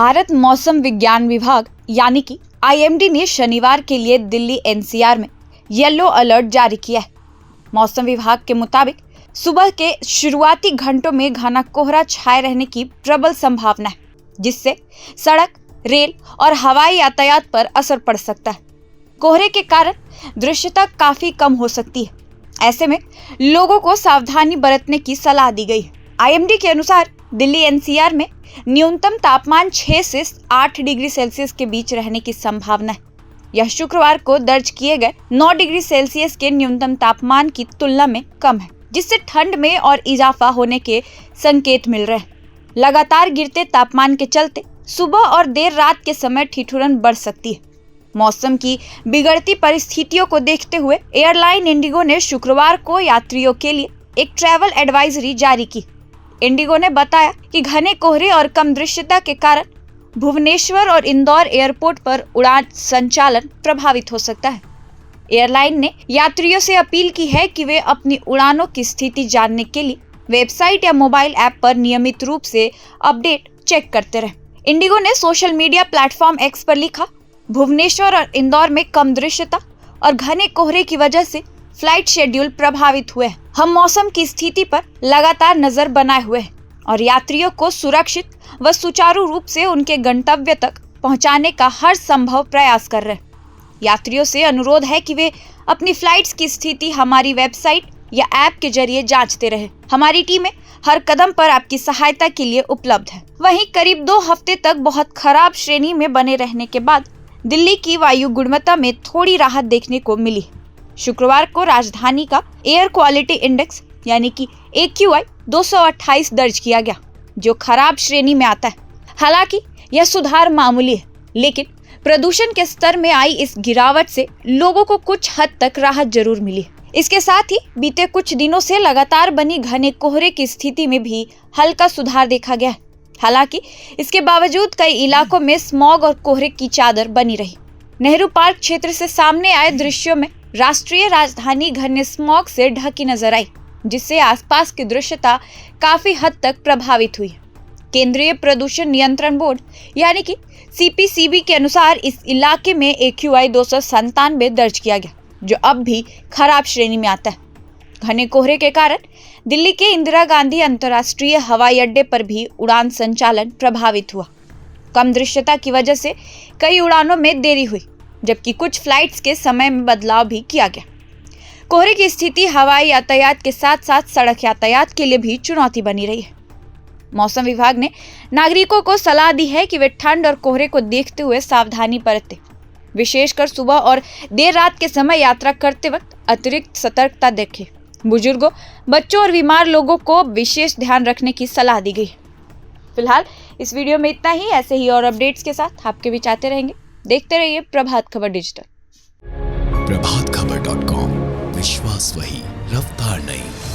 भारत मौसम विज्ञान विभाग यानी कि IMD ने शनिवार के लिए दिल्ली NCR में येलो अलर्ट जारी किया है। मौसम विभाग के मुताबिक सुबह के शुरुआती घंटों में घना कोहरा छाए रहने की प्रबल संभावना है, जिससे सड़क, रेल और हवाई यातायात पर असर पड़ सकता है। कोहरे के कारण दृश्यता काफी कम हो सकती है। ऐसे में लोगों को सावधानी बरतने की सलाह दी गई है। IMD के अनुसार दिल्ली NCR में न्यूनतम तापमान 6 से 8 डिग्री सेल्सियस के बीच रहने की संभावना है। यह शुक्रवार को दर्ज किए गए 9 डिग्री सेल्सियस के न्यूनतम तापमान की तुलना में कम है, जिससे ठंड में और इजाफा होने के संकेत मिल रहे हैं। लगातार गिरते तापमान के चलते सुबह और देर रात के समय ठिठुरन बढ़ सकती है। मौसम की बिगड़ती परिस्थितियों को देखते हुए एयरलाइन इंडिगो ने शुक्रवार को यात्रियों के लिए एक ट्रैवल एडवाइजरी जारी की। इंडिगो ने बताया कि घने कोहरे और कम दृश्यता के कारण भुवनेश्वर और इंदौर एयरपोर्ट पर उड़ान संचालन प्रभावित हो सकता है। एयरलाइन ने यात्रियों से अपील की है कि वे अपनी उड़ानों की स्थिति जानने के लिए वेबसाइट या मोबाइल ऐप पर नियमित रूप से अपडेट चेक करते रहें। इंडिगो ने सोशल मीडिया प्लेटफॉर्म X पर लिखा, भुवनेश्वर और इंदौर में कम दृश्यता और घने कोहरे की वजह से फ्लाइट शेड्यूल प्रभावित हुए हैं। हम मौसम की स्थिति पर लगातार नजर बनाए हुए हैं और यात्रियों को सुरक्षित व सुचारू रूप से उनके गंतव्य तक पहुंचाने का हर संभव प्रयास कर रहे हैं। यात्रियों से अनुरोध है कि वे अपनी फ्लाइट्स की स्थिति हमारी वेबसाइट या ऐप के जरिए जांचते रहे। हमारी टीमें हर कदम पर आपकी सहायता के लिए उपलब्ध है। वहीं करीब 2 हफ्ते तक बहुत खराब श्रेणी में बने रहने के बाद दिल्ली की वायु गुणवत्ता में थोड़ी राहत देखने को मिली। शुक्रवार को राजधानी का एयर क्वालिटी इंडेक्स यानी कि AQI 228 दर्ज किया गया, जो खराब श्रेणी में आता है। हालांकि यह सुधार मामूली है, लेकिन प्रदूषण के स्तर में आई इस गिरावट से लोगों को कुछ हद तक राहत जरूर मिली है। इसके साथ ही बीते कुछ दिनों से लगातार बनी घने कोहरे की स्थिति में भी हल्का सुधार देखा गया है। हालांकि इसके बावजूद कई इलाकों में स्मॉग और कोहरे की चादर बनी रही। नेहरू पार्क क्षेत्र से सामने आए दृश्यों में राष्ट्रीय राजधानी घने स्मॉग से ढकी नजर आई, जिससे आसपास की दृश्यता काफी हद तक प्रभावित हुई। केंद्रीय प्रदूषण नियंत्रण बोर्ड यानी कि CPCB के अनुसार इस इलाके में AQI 297 दर्ज किया गया, जो अब भी खराब श्रेणी में आता है। घने कोहरे के कारण दिल्ली के इंदिरा गांधी अंतर्राष्ट्रीय हवाई अड्डे पर भी उड़ान संचालन प्रभावित हुआ। कम दृश्यता की वजह से कई उड़ानों में देरी हुई, जबकि कुछ फ्लाइट्स के समय में बदलाव भी किया गया। कोहरे की स्थिति हवाई यातायात के साथ साथ सड़क यातायात के लिए भी चुनौती बनी रही है। मौसम विभाग ने नागरिकों को सलाह दी है कि वे ठंड और कोहरे को देखते हुए सावधानी बरतें। विशेषकर सुबह और देर रात के समय यात्रा करते वक्त अतिरिक्त सतर्कता देखें। बुजुर्गों, बच्चों और बीमार लोगों को विशेष ध्यान रखने की सलाह दी गई है। फिलहाल इस वीडियो में इतना ही। ऐसे ही और अपडेट्स के साथ आपके बीच आते रहेंगे। देखते रहिए प्रभात खबर डिजिटल। प्रभातखबर.com, विश्वास वही, रफ्तार नहीं।